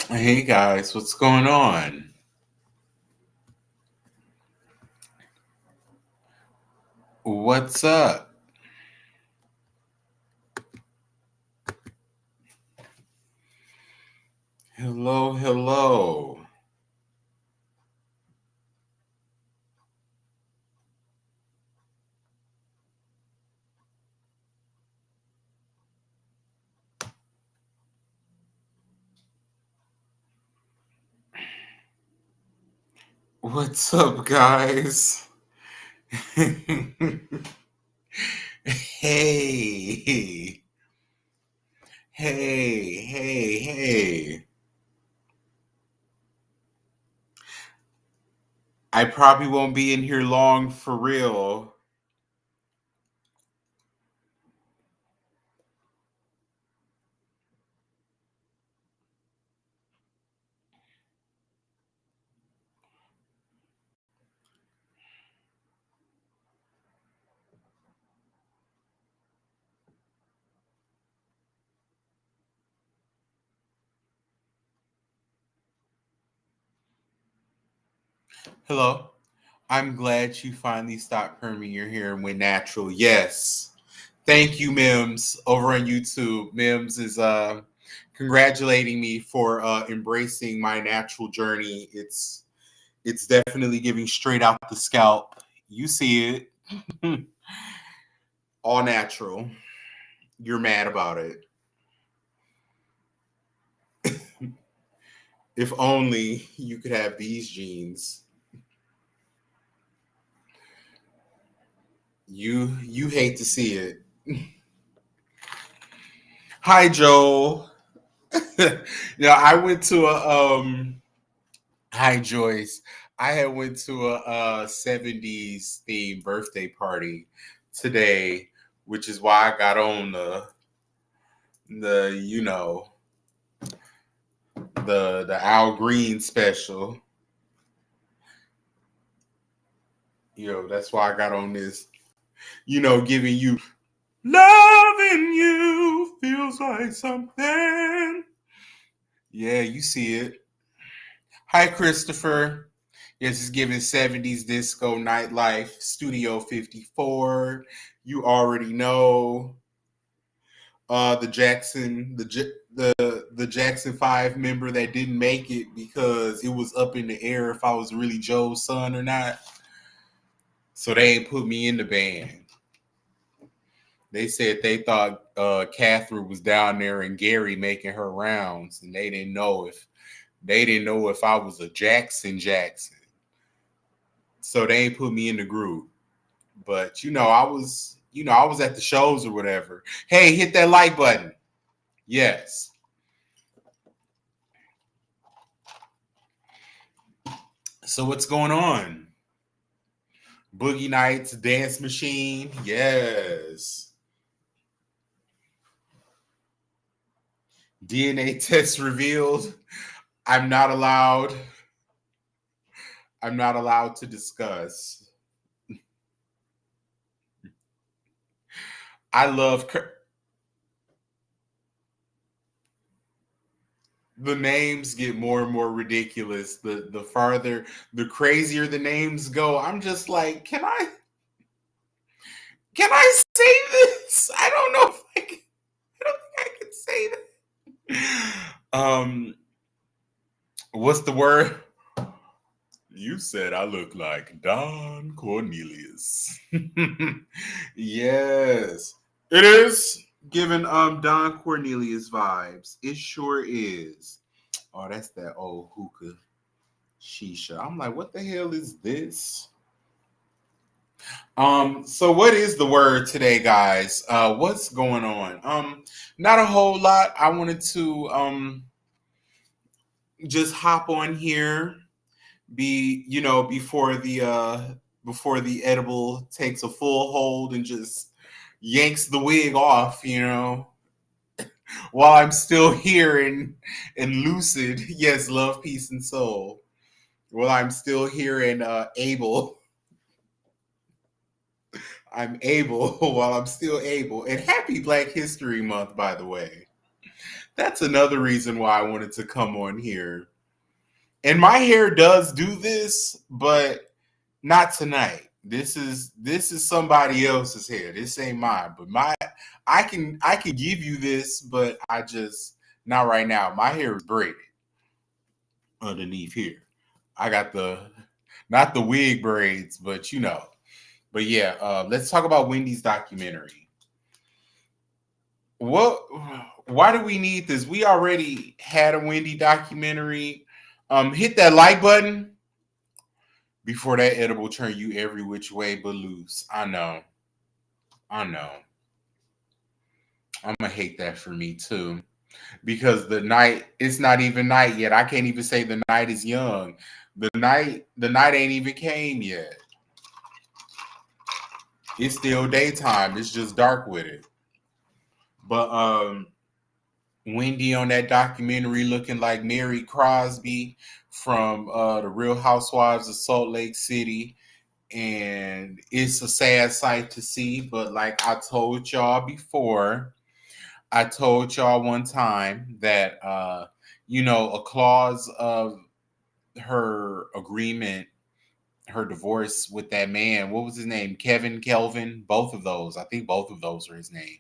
Hey guys, what's going on? What's up? Hello, hello. What's up, guys? Hey, hey. I probably won't be in here long for real. Hello. I'm glad you finally stopped perming your hair and went natural. Yes. Thank you, Mims, over on YouTube. Mims is congratulating me for embracing my natural journey. It's definitely giving straight out the scalp. You see it. All natural. You're mad about it. If only you could have these jeans. You hate to see it. Hi, Joel. I went to a hi, Joyce. I had went to a 70s themed birthday party today, which is why I got on the the Al Green special. That's why I got on this. Giving you loving you feels like something. Yeah, you see it. Hi, Christopher. Yes, it's giving 70s disco nightlife, Studio 54. You already know. The Jackson, the Jackson 5 member that didn't make it because it was up in the air if I was really Joe's son or not. So they ain't put me in the band. They said they thought Catherine was down there and Gary making her rounds, and they didn't know if I was a Jackson. So they ain't put me in the group. But I was at the shows or whatever. Hey, hit that like button. Yes. So what's going on? Boogie Nights, Dance Machine. Yes. DNA test revealed. I'm not allowed. I'm not allowed to discuss. I love the names get more and more ridiculous. The crazier the names go. I'm just like, can I say this? I don't know if I don't think I can say that. What's the word? You said I look like Don Cornelius. Yes. It is giving Don Cornelius vibes. It sure is. Oh, that's that old hookah shisha. I'm like, what the hell is this? So what is the word today, guys? What's going on? Not a whole lot. I wanted to just hop on here before the edible takes a full hold and just yanks the wig off, while I'm still here and lucid. Yes, love, peace, and soul. While I'm still here and able, I'm able while I'm still able. And happy Black History Month, by the way. That's another reason why I wanted to come on here. And my hair does do this, but not tonight. This is somebody else's hair. This ain't mine. But I can give you this, but I just not right now. My hair is braided underneath here. I got the not the wig braids, but you know. But yeah, let's talk about Wendy's documentary. What? Why do we need this? We already had a Wendy documentary. Hit that like button before that edible turn you every which way but loose. I know. I know. I'm gonna hate that for me too. Because the night it's not even night yet. I can't even say the night is young. The night ain't even came yet. It's still daytime. It's just dark with it. But Wendy on that documentary looking like Mary Crosby from the Real Housewives of Salt Lake City. And it's a sad sight to see, but like I told y'all before, I told y'all one time that a clause of her agreement, her divorce with that man, what was his name? Kevin, Kelvin, both of those. I think both of those are his name.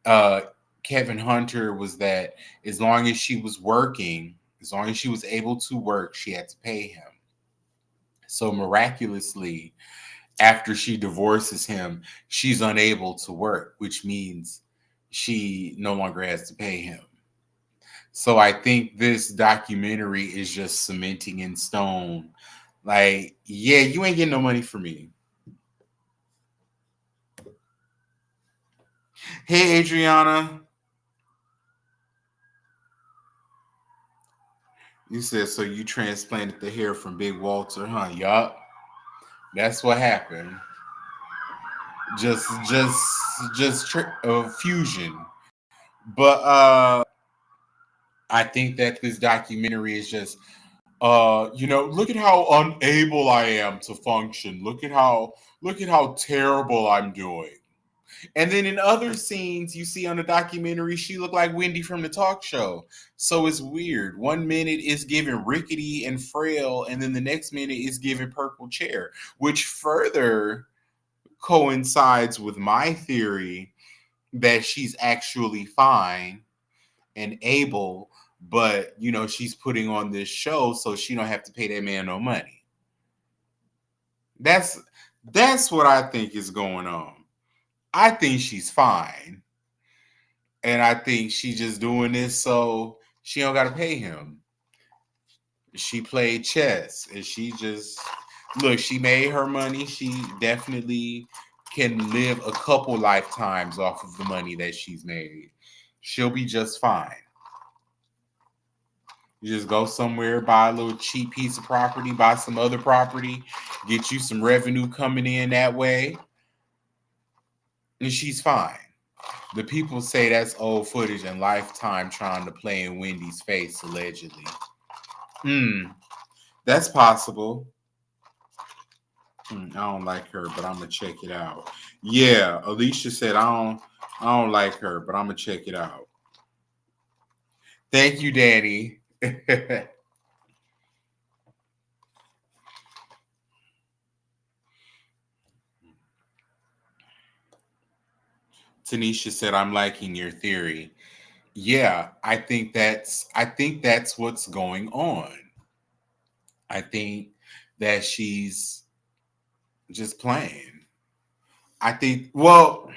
Uh Kevin Hunter was that as long as she was working, as long as she was able to work, she had to pay him. So miraculously, after she divorces him, she's unable to work, which means she no longer has to pay him. So I think this documentary is just cementing in stone. Like, yeah, you ain't getting no money from me. Hey, Adriana. You said so you transplanted the hair from Big Walter, huh? Yup. That's what happened. Just fusion. But I think that this documentary is just look at how unable I am to function. Look at how terrible I'm doing. And then in other scenes you see on the documentary, she looked like Wendy from the talk show. So it's weird. One minute is given rickety and frail, and then the next minute is given purple chair, which further coincides with my theory that she's actually fine and able, but she's putting on this show so she don't have to pay that man no money. That's what I think is going on. I think she's fine, and I think she's just doing this so she don't got to pay him. She played chess, and she just look. She made her money. She definitely can live a couple lifetimes off of the money that she's made. She'll be just fine. You just go somewhere, buy a little cheap piece of property, buy some other property, get you some revenue coming in that way, and she's fine. The people say that's old footage and Lifetime trying to play in Wendy's face, allegedly. That's possible. I don't like her, but I'm gonna check it out. Yeah, Alicia said I don't like her, but I'm gonna check it out. Thank you, Danny. Tanisha said I'm liking your theory. Yeah, I think that's what's going on. I think that she's just playing. I think well,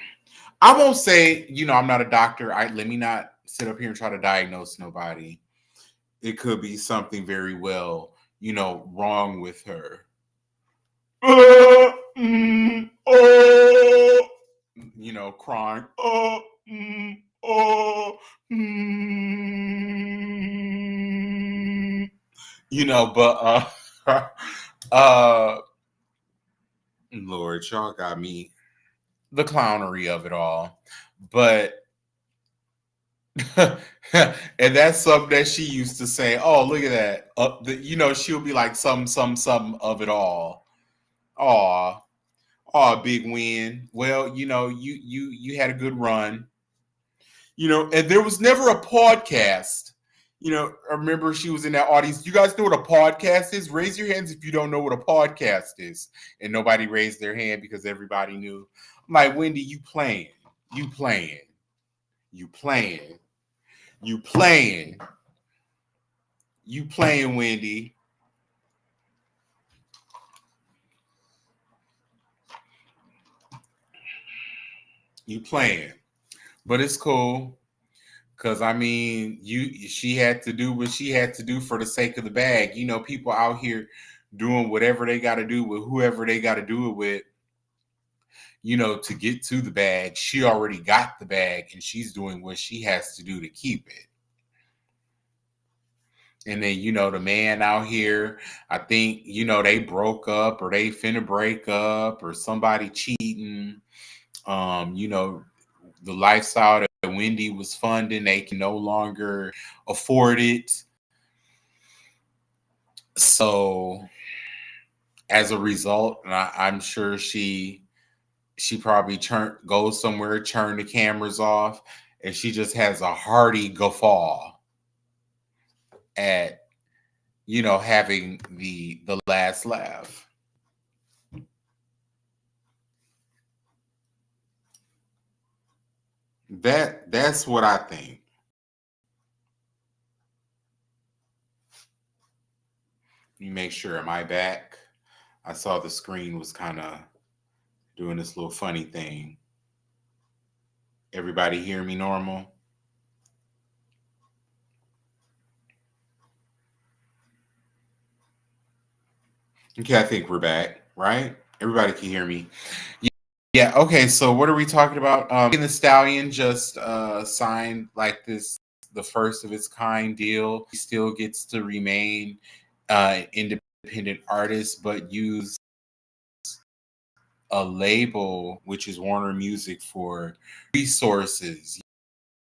I won't say, I'm not a doctor. Let me not sit up here and try to diagnose nobody. It could be something very well, wrong with her. Oh, crying. Oh, but uh Lord, y'all got me the clownery of it all. But and that's something that she used to say. Oh, look at that. She'll be like some of it all. Aw, aw, big win. Well, you had a good run. And there was never a podcast. I remember she was in that audience. You guys know what a podcast is? Raise your hands if you don't know what a podcast is. And nobody raised their hand because everybody knew. I'm like, Wendy, you playing. You playing. You playing. You playing. You playing, Wendy. You playing. But it's cool. Cause I mean, she had to do what she had to do for the sake of the bag. People out here doing whatever they got to do with whoever they got to do it with, to get to the bag. She already got the bag and she's doing what she has to do to keep it. And then, the man out here, I think, they broke up or they finna break up or somebody cheating. The lifestyle that Wendy was funding, they can no longer afford it. So as a result, I'm sure she probably goes somewhere, turn the cameras off, and she just has a hearty guffaw at having the last laugh. That's what I think. Let me make sure. Am I back? I saw the screen was kind of doing this little funny thing. Everybody hear me normal? Okay, I think we're back, right? Everybody can hear me. Yeah, okay, so what are we talking about? Megan Thee Stallion just signed like the first of its kind deal. He still gets to remain independent artist, but use a label, which is Warner Music, for resources,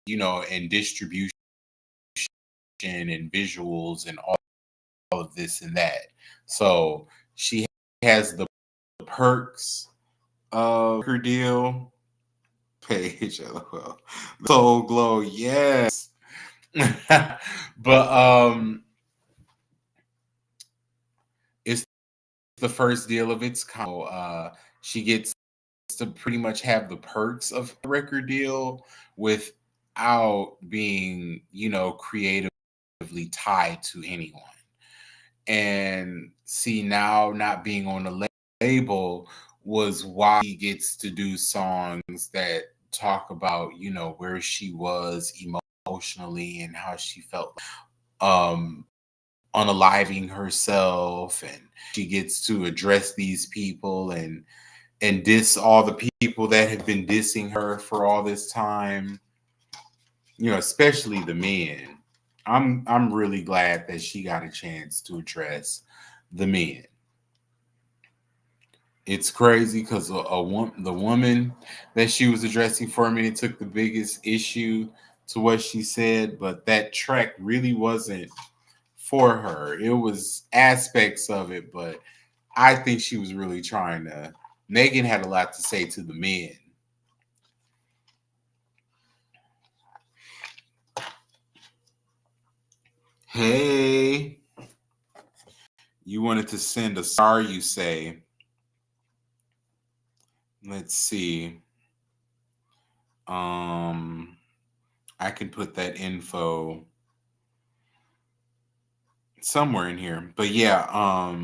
and distribution and visuals and all of this and that. So she has the perks of her deal. Page, lol. Soul Glow, yes. But it's the first deal of its kind. She gets to pretty much have the perks of a record deal without being, creatively tied to anyone. And see, now not being on the label was why he gets to do songs that talk about, where she was emotionally and how she felt um unaliving herself, and she gets to address these people and diss all the people that have been dissing her for all this time, especially the men. I'm really glad that she got a chance to address the men. It's crazy because the woman that she was addressing for a minute took the biggest issue to what she said, but that track really wasn't for her. It was aspects of it, but I think she was really trying to. Megan had a lot to say to the men. Hey, you wanted to send a star, you say. Let's see. I can put that info somewhere in here. But yeah,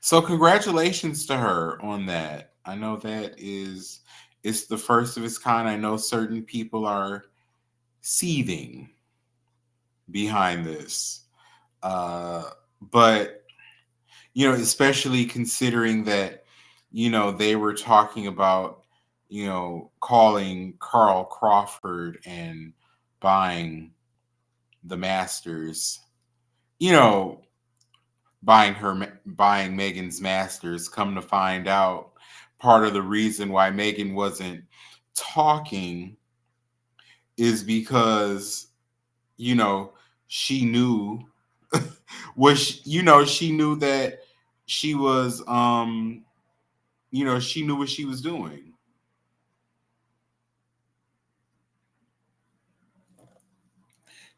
so congratulations to her on that. I know that it's the first of its kind. I know certain people are seething behind this. But especially considering that, they were talking about, calling Carl Crawford and buying the Masters, you know, buying Megan's Masters. Come to find out, part of the reason why Megan wasn't talking is because, you know, she knew she knew that she was she knew what she was doing.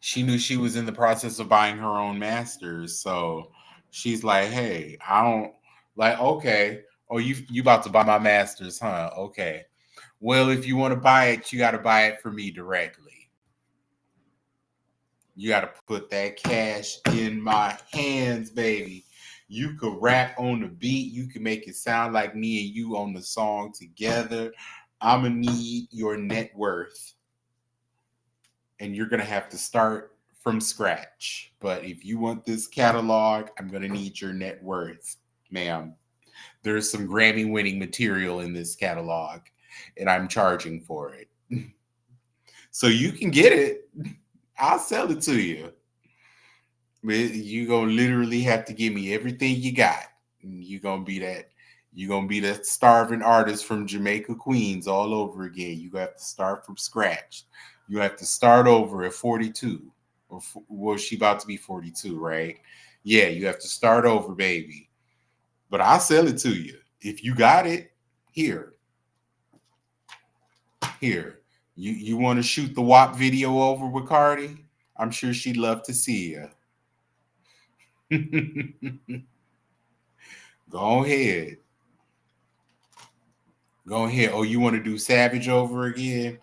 She knew she was in the process of buying her own masters, so she's like, "Hey, I don't like. Okay, oh, you about to buy my masters, huh? Okay. Well, if you want to buy it, you got to buy it for me directly. You got to put that cash in my hands, baby. You could rap on the beat. You can make it sound like me and you on the song together. I'm gonna need your net worth, and you're gonna have to start from scratch. But if you want this catalog, I'm gonna need your net worth, ma'am. There's some Grammy winning material in this catalog, and I'm charging for it. So you can get it. I'll sell it to you. But you gonna literally have to give me everything you got. You gonna be that. You gonna be that starving artist from Jamaica, Queens, all over again. You have to start from scratch. You have to start over at 42. Or well, she about to be 42, right? Yeah, you have to start over, baby. But I'll sell it to you if you got it. Here, here. You want to shoot the WAP video over with Cardi? I'm sure she'd love to see you. Go ahead. Go ahead. Oh, you want to do Savage over again?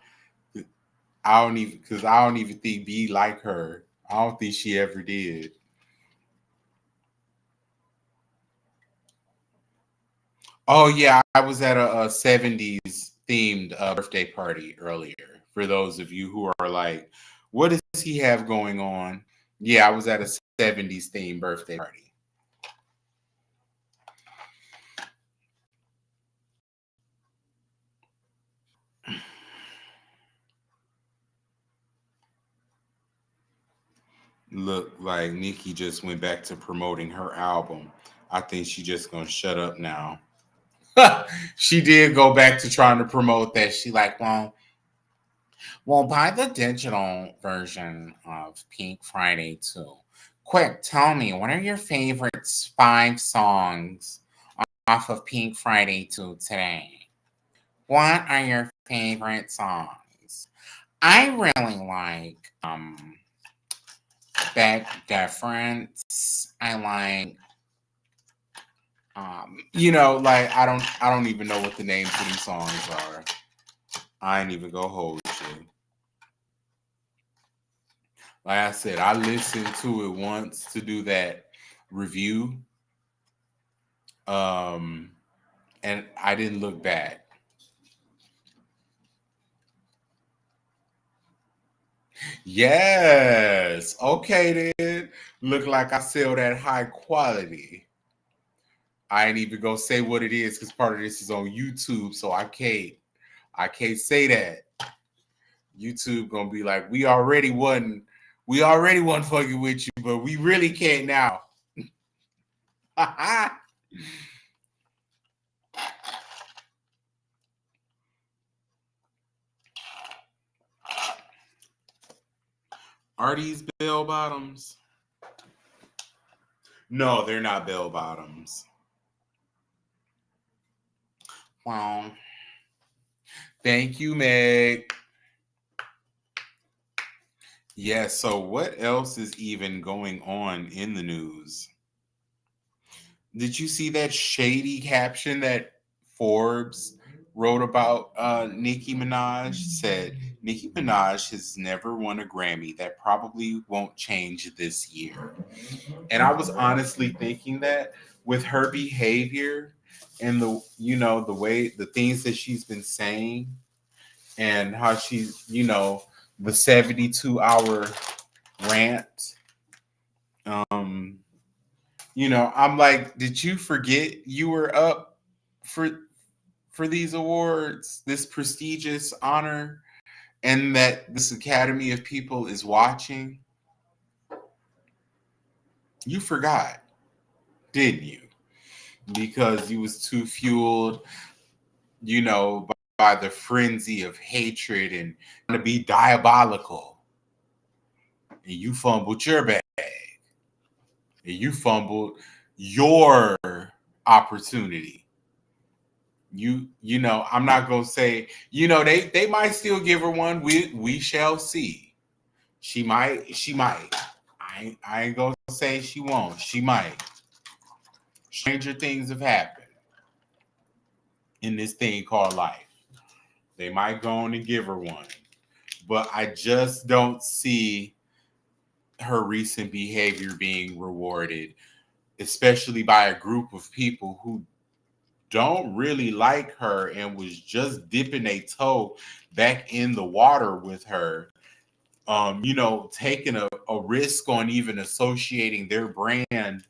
I don't even think B like her. I don't think she ever did. Oh yeah, I was at a 70s themed birthday party earlier. For those of you who are like, what does he have going on? Yeah, I was at a 70s themed birthday party. Look like Nikki just went back to promoting her album. I think she just gonna shut up now. She did go back to trying to promote that. She like, well, buy the digital version of Pink Friday too. Quick, tell me, what are your favorite 5 songs off of Pink Friday 2 today? What are your favorite songs? I really like Back Difference. I like like I don't even know what the names of these songs are. I ain't even go hold you. Like I said, I listened to it once to do that review. Um and I didn't look back. Yes. Okay then. Look like I sell that high quality. I ain't even gonna say what it is because part of this is on YouTube, so I can't say that. YouTube gonna be like, we already wasn't fucking with you, but we really can't now. Are these bell bottoms? No, they're not bell bottoms. Well, thank you, Meg. Yeah, so what else is even going on in the news? Did you see that shady caption that Forbes wrote about Nicki Minaj? Said Nicki Minaj has never won a Grammy. That probably won't change this year. And I was honestly thinking that with her behavior and the way the things that she's been saying and how she's, the 72-hour rant. Um, I'm like, did you forget you were up for these awards, this prestigious honor, and that this academy of people is watching? You forgot, didn't you? Because you was too fueled, by the frenzy of hatred and to be diabolical. And you fumbled your bag. And you fumbled your opportunity. I'm not gonna say, they might still give her one. We shall see. She might. She might. I ain't gonna say she won't. She might. Stranger things have happened in this thing called life. They might go on and give her one. But I just don't see her recent behavior being rewarded, especially by a group of people who don't really like her and was just dipping a toe back in the water with her. Taking a risk on even associating their brand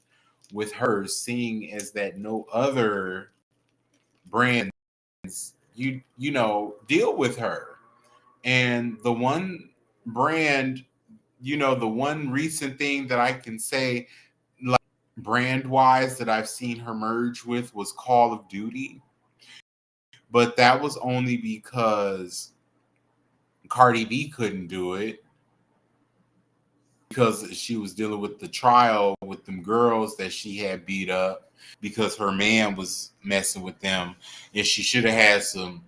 with her, seeing as that no other brands deal with her. And the one brand, the one recent thing that I can say, like brand wise, that I've seen her merge with was Call of Duty. But that was only because Cardi B couldn't do it because she was dealing with the trial with them girls that she had beat up because her man was messing with them, and she should have had some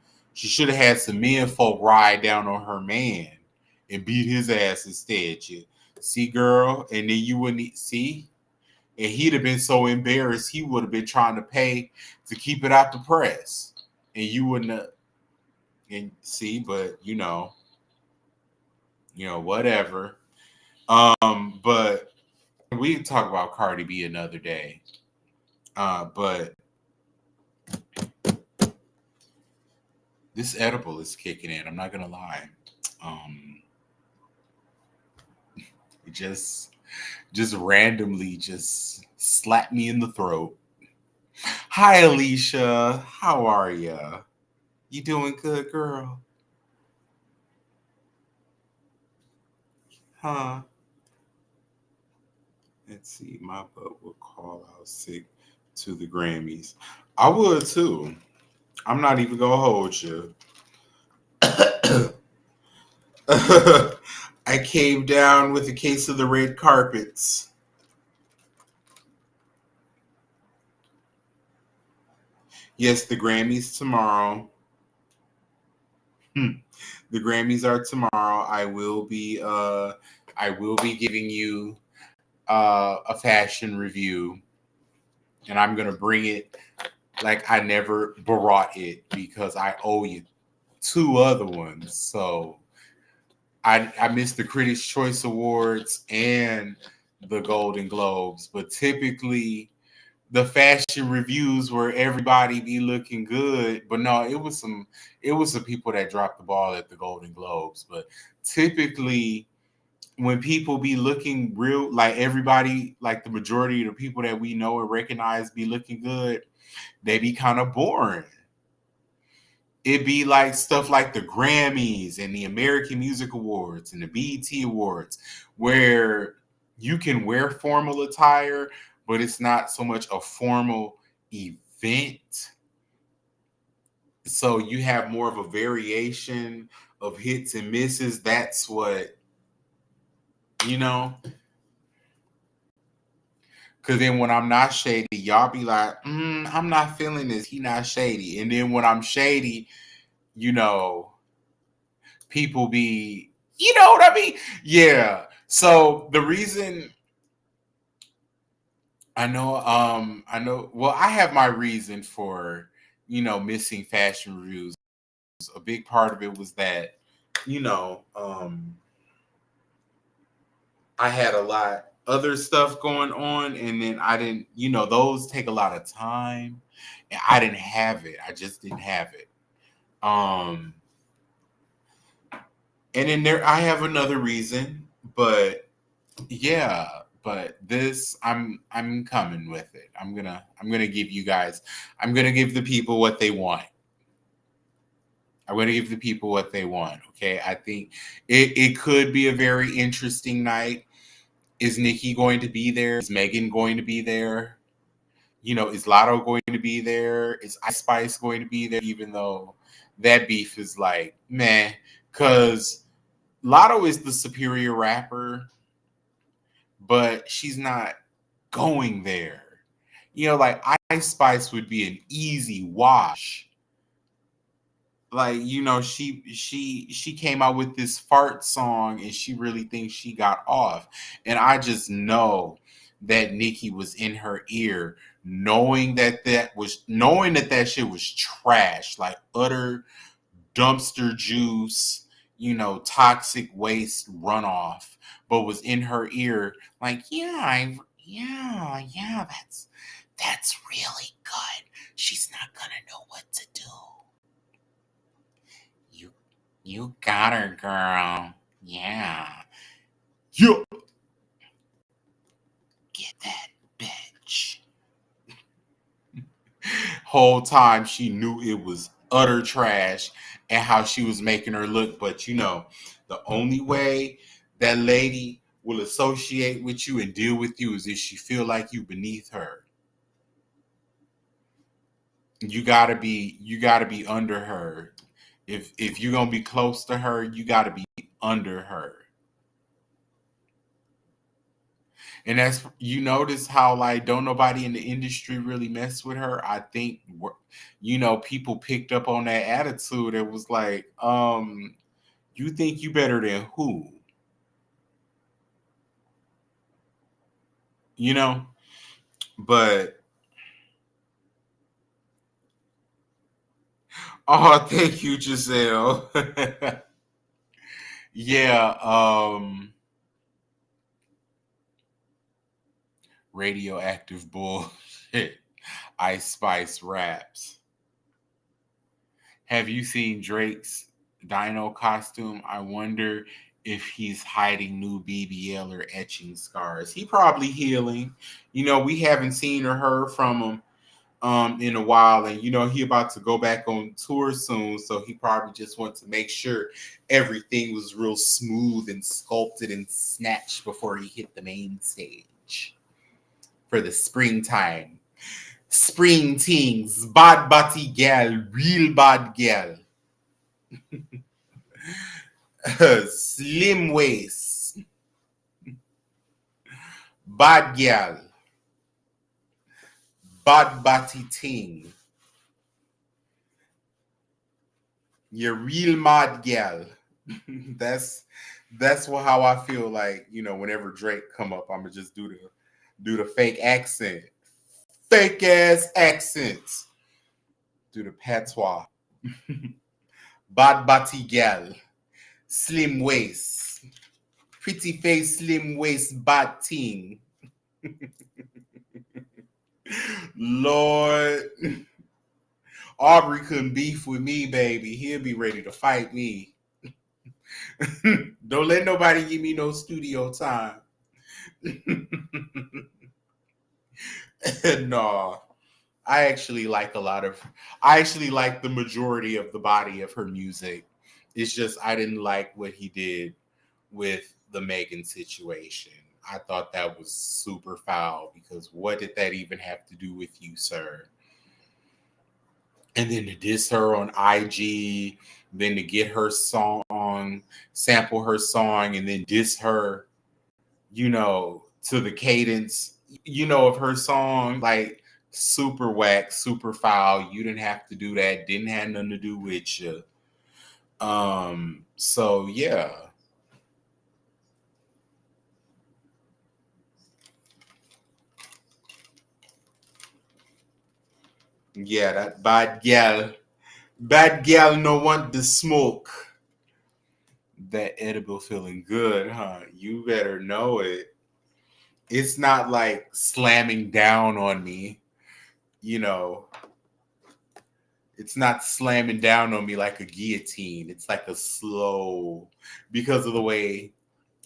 men folk ride down on her man and beat his ass instead. You see, girl, and then you wouldn't see, and he'd have been so embarrassed he would have been trying to pay to keep it out the press, and you wouldn't have, and see, but whatever. But we can talk about Cardi B another day. But this edible is kicking in. I'm not gonna lie. It just randomly just slapped me in the throat. Hi, Alicia. How are ya? You doing good, girl? Huh? Let's see. My butt would call out sick to the Grammys. I would too. I'm not even gonna hold you. I came down with a case of the red carpets. Yes, the Grammys tomorrow. The Grammys are tomorrow. I will be giving you a fashion review, and I'm gonna bring it like I never brought it because I owe you two other ones. So I missed the Critics' Choice Awards and the Golden Globes, but typically the fashion reviews where everybody be looking good. But no, it was some people that dropped the ball at the Golden Globes. But typically when people be looking real, like everybody, like the majority of the people that we know and recognize be looking good, they be kind of boring. It'd be like stuff like the Grammys and the American Music Awards and the BET Awards, where you can wear formal attire, but it's not so much a formal event. So you have more of a variation of hits and misses. That's what, you know, because then when I'm not shady, y'all be like, I'm not feeling this. He not shady. And then when I'm shady, you know, people be, you know what I mean? Yeah. So the reason I know, well, I have my reason for, missing fashion reviews. A big part of it was that, you know, I had a lot other stuff going on, and then I didn't, those take a lot of time, and I didn't have it. I just didn't have it. Um, and then I have another reason, but yeah, but this I'm coming with it. I'm gonna give you guys. I'm gonna give the people what they want. I'm gonna give the people what they want. Okay, I think it could be a very interesting night. Is Nikki going to be there? Is Megan going to be there? Is Lotto going to be there? Is Ice Spice going to be there? Even though that beef is like, meh, because Lotto is the superior rapper, but she's not going there. Like Ice Spice would be an easy wash. Like, she came out with this fart song and she really thinks she got off. And I just know that Nikki was in her ear, knowing that that shit was trash, like utter dumpster juice, toxic waste runoff, but was in her ear like, yeah, that's really good. She's not gonna know what to do. You you got her, girl. Yeah. You get that bitch. Whole time she knew it was utter trash and how she was making her look. But the only way that lady will associate with you and deal with you is if she feel like you beneath her. You gotta be under her. If you're gonna be close to her, you gotta be under her. And that's, you notice how, like, don't nobody in the industry really mess with her. I think people picked up on that attitude. It was like, you think you better than who? You know? But oh, thank you, Giselle. Yeah, radioactive bullshit. Ice Spice raps. Have you seen Drake's dino costume? I wonder if he's hiding new BBL or etching scars. He probably healing. We haven't seen or heard from him in a while, and he about to go back on tour soon, so he probably just wants to make sure everything was real smooth and sculpted and snatched before he hit the main stage for the springtime. Spring things, bad body gal, real bad gal. Slim waist, bad gal, bad body ting. You're real mad gal. that's how I feel like, whenever Drake come up, I'ma just do the fake accent. Fake ass accents. Do the patois. Bad body gal. Slim waist. Pretty face, slim waist, bad ting. Lord, Aubrey couldn't beef with me, baby. He'll be ready to fight me. Don't let nobody give me no studio time. No, I actually like the majority of the body of her music. It's just I didn't like what he did with the Megan situation. I thought that was super foul because what did that even have to do with you, sir? And then to diss her on IG, then to get her song, sample her song, and then diss her, to the cadence, of her song, like super whack, super foul. You didn't have to do that. Didn't have nothing to do with you. So yeah. Yeah, that bad gal no want the smoke. That edible feeling good, huh? You better know it. It's not like slamming down on me, you know. It's not slamming down on me like a guillotine. It's like a slow, because of the way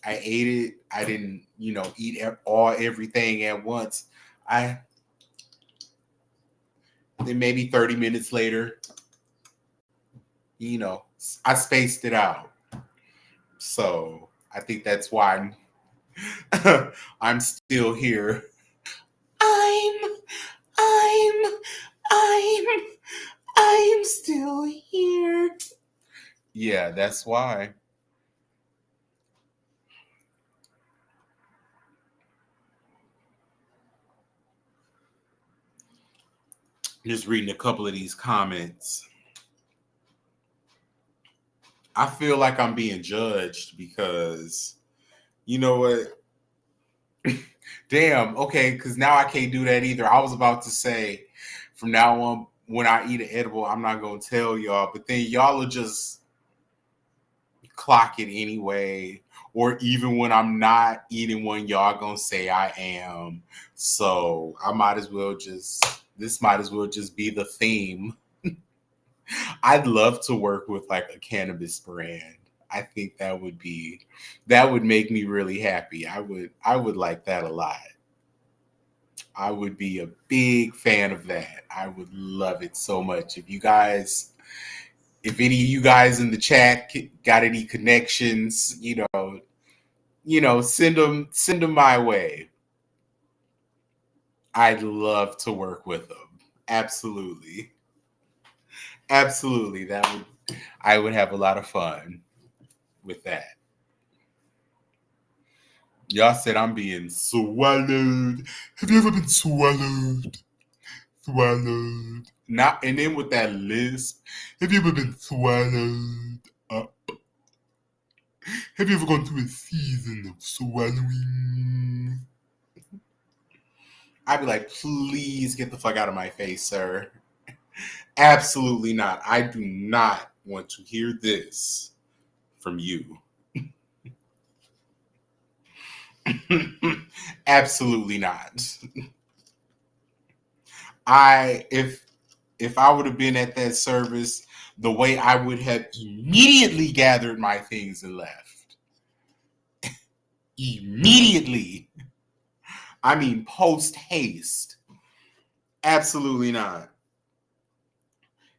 I ate it. I didn't, eat everything at once. I Then maybe 30 minutes later, you know, I spaced it out. So I think that's why I'm still here. I'm, I'm, I'm, I'm still here. Yeah, that's why. Just reading a couple of these comments. I feel like I'm being judged because you know what? Damn. Okay, because now I can't do that either. I was about to say, from now on, when I eat an edible, I'm not gonna tell y'all, but then y'all will just clock it anyway. Or even when I'm not eating one, y'all gonna say I am. So I might as well just this might as well just be the theme. I'd love to work with like a cannabis brand. I think that would make me really happy. I would like that a lot. I would be a big fan of that. I would love it so much. If any of you guys in the chat got any connections, send them my way. I'd love to work with them. Absolutely. Absolutely. I would have a lot of fun with that. Y'all said I'm being swallowed. Have you ever been swallowed? Swallowed. Not and then with that lisp. Have you ever been swallowed up? Have you ever gone through a season of swallowing? I'd be like, please get the fuck out of my face, sir. Absolutely not. I do not want to hear this from you. Absolutely not. If I would have been at that service, the way I would have immediately gathered my things and left. Immediately. I mean, post haste. Absolutely not.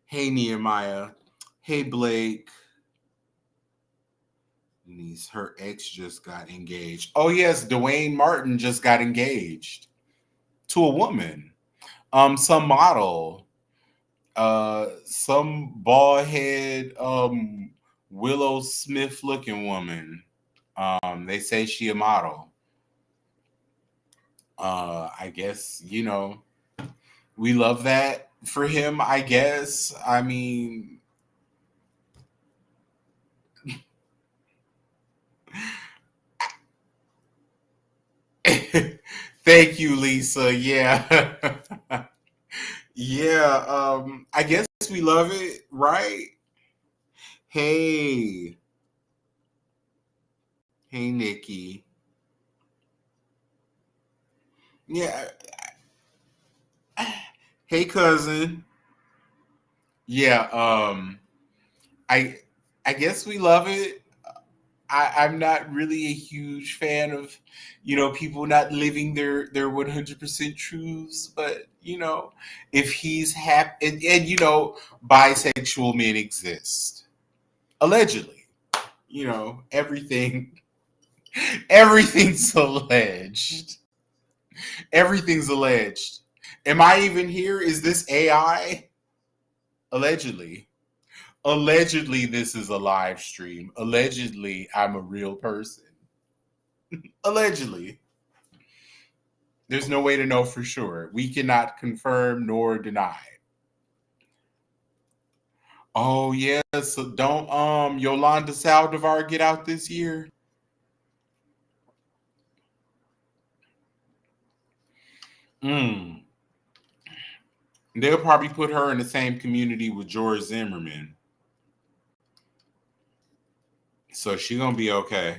Hey, Nehemiah. Hey, Blake. Denise, her ex just got engaged. Oh, yes, Dwayne Martin just got engaged to a woman. Some model. Some bald head, Willow Smith looking woman. They say she a model. I guess, we love that for him, I guess. I mean, thank you, Lisa. Yeah. Yeah, I guess we love it, right? Hey. Hey, Nikki. Yeah. Hey, cousin. Yeah, I I guess we love it. I'm not really a huge fan of, people not living their 100% truths, but if he's happy, and bisexual men exist, allegedly, everything, everything's alleged. Everything's alleged. Am I even here? Is this AI? Allegedly. Allegedly, this is a live stream. Allegedly, I'm a real person. Allegedly. There's no way to know for sure. We cannot confirm nor deny. Oh yeah, so don't Yolanda Saldivar get out this year? Mm. They'll probably put her in the same community with George Zimmerman. So she gonna be okay.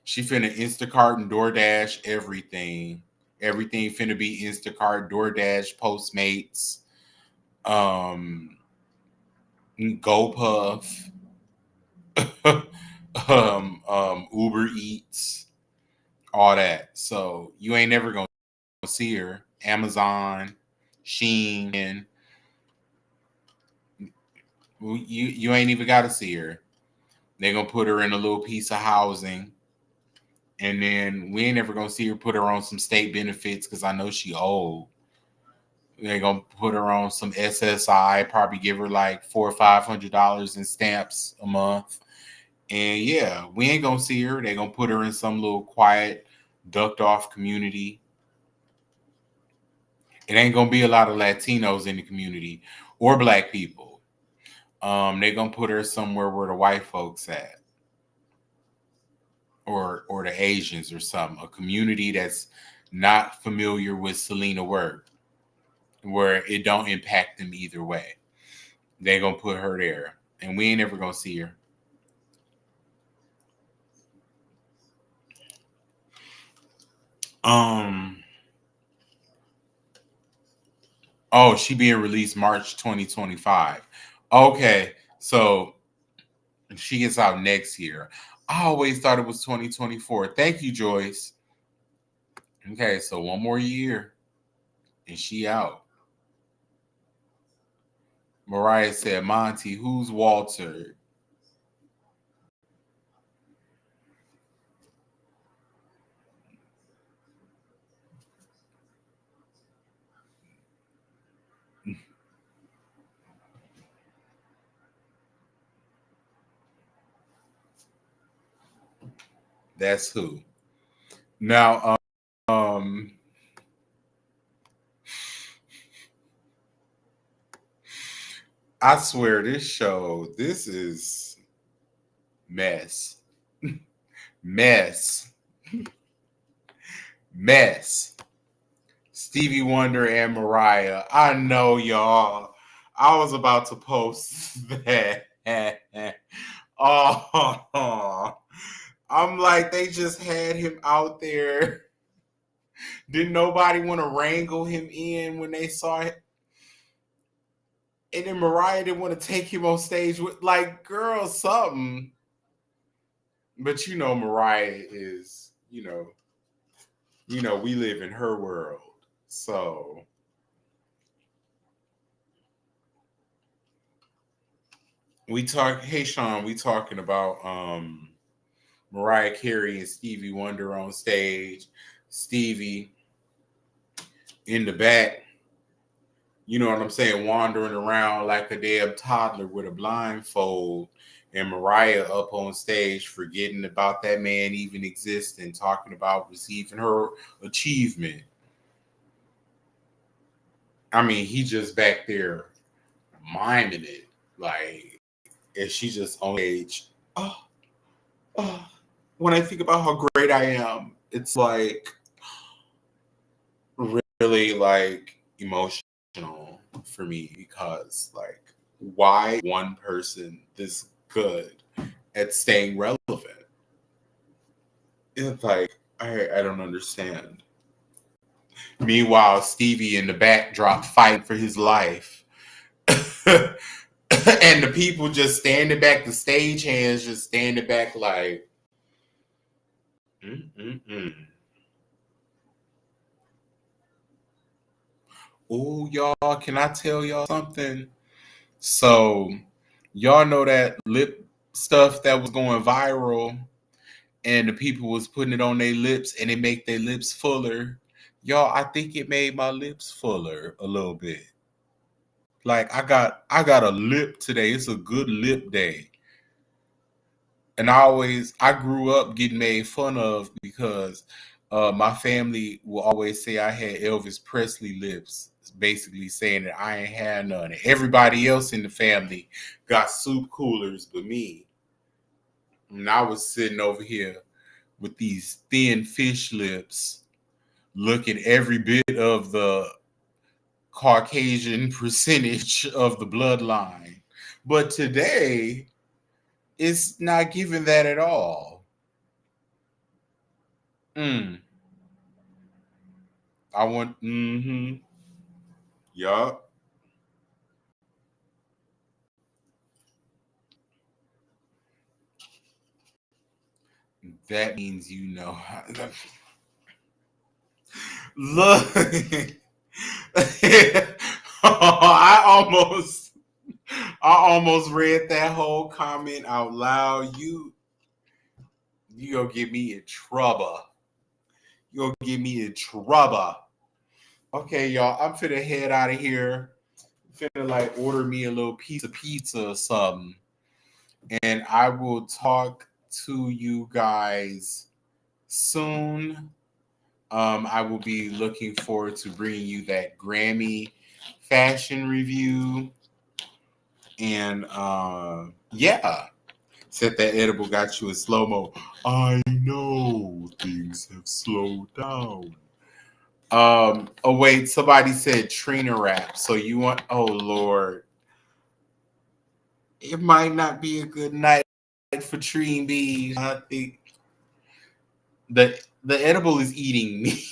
She finna Instacart and DoorDash everything. Everything finna be Instacart, DoorDash, Postmates, um, GoPuff, Uber Eats, all that. So you ain't never gonna see her. Amazon, Shein, and you ain't even gotta see her. They're gonna put her in a little piece of housing. And then we ain't ever gonna see her put her on some state benefits because I know she old. They're gonna put her on some SSI, probably give her like $400 or $500 in stamps a month. And yeah, we ain't gonna see her. They're gonna put her in some little quiet, ducked off community. It ain't gonna be a lot of Latinos in the community or black people. They're gonna put her somewhere where the white folks at, or the Asians or something. A community that's not familiar with Selena work, where it don't impact them either way. They're gonna put her there, and we ain't ever gonna see her. Um. Oh, she being released March 2025. Okay, so she gets out next year. I always thought it was 2024. Thank you, Joyce. Okay, so one more year and she out. Mariah said, Monty, who's Walter? That's who. Now, I swear this is mess. Mess. Mess. Stevie Wonder and Mariah. I know y'all. I was about to post that. Oh, I'm like, they just had him out there. Didn't nobody want to wrangle him in when they saw it? And then Mariah didn't want to take him on stage with, like, girl, something. But Mariah is, we live in her world. So hey Sean, we talking about Mariah Carey and Stevie Wonder on stage. Stevie in the back, you know what I'm saying, wandering around like a damn toddler with a blindfold, and Mariah up on stage forgetting about that man even existing, talking about receiving her achievement. I mean, he just back there miming it, like, and she just on stage. Oh, oh. When I think about how great I am, it's like really like emotional for me, because like, why one person this good at staying relevant? It's like, I don't understand. Meanwhile, Stevie in the backdrop fighting for his life. And the people just standing back, the stage hands just standing back like, mm-mm-mm. Oh, y'all, can I tell y'all something? So, y'all know that lip stuff that was going viral, and the people was putting it on their lips and it make their lips fuller. Y'all, I think it made my lips fuller a little bit. Like, I got a lip today. It's a good lip day. And I grew up getting made fun of because my family will always say I had Elvis Presley lips, basically saying that I ain't had none. Everybody else in the family got soup coolers but me. And I was sitting over here with these thin fish lips, looking every bit of the Caucasian percentage of the bloodline. But today, it's not giving that at all. Mm. I want, yup. That means you know how. Look, I almost, I almost read that whole comment out loud. You gonna get me in trouble. You gonna get me in trouble. Okay, y'all, I'm finna head out of here. Finna like order me a little piece of pizza or something, and I will talk to you guys soon. I will be looking forward to bringing you that Grammy fashion review, And yeah, said that edible got you a slow mo. I know things have slowed down. Oh wait, somebody said Trina rap. So you want? Oh Lord, it might not be a good night for Trina B. I think the edible is eating me.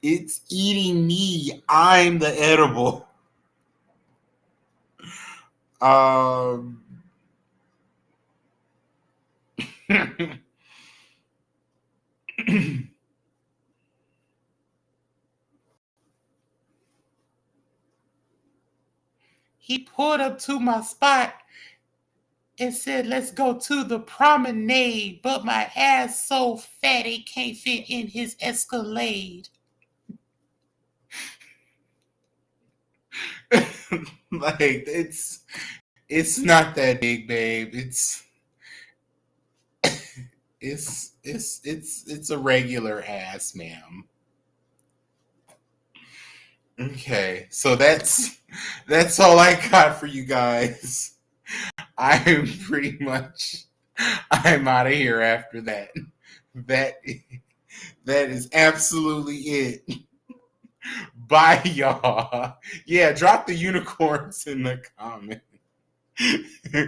It's eating me. I'm the edible. Um. He pulled up to my spot and said, "Let's go to the promenade." But my ass so fat it can't fit in his Escalade. Like it's not that big, babe. It's a regular ass, ma'am. Okay, so that's all I got for you guys. I'm pretty much I'm out of here after that. That that is absolutely it. Bye, y'all. Yeah, drop the unicorns in the comments.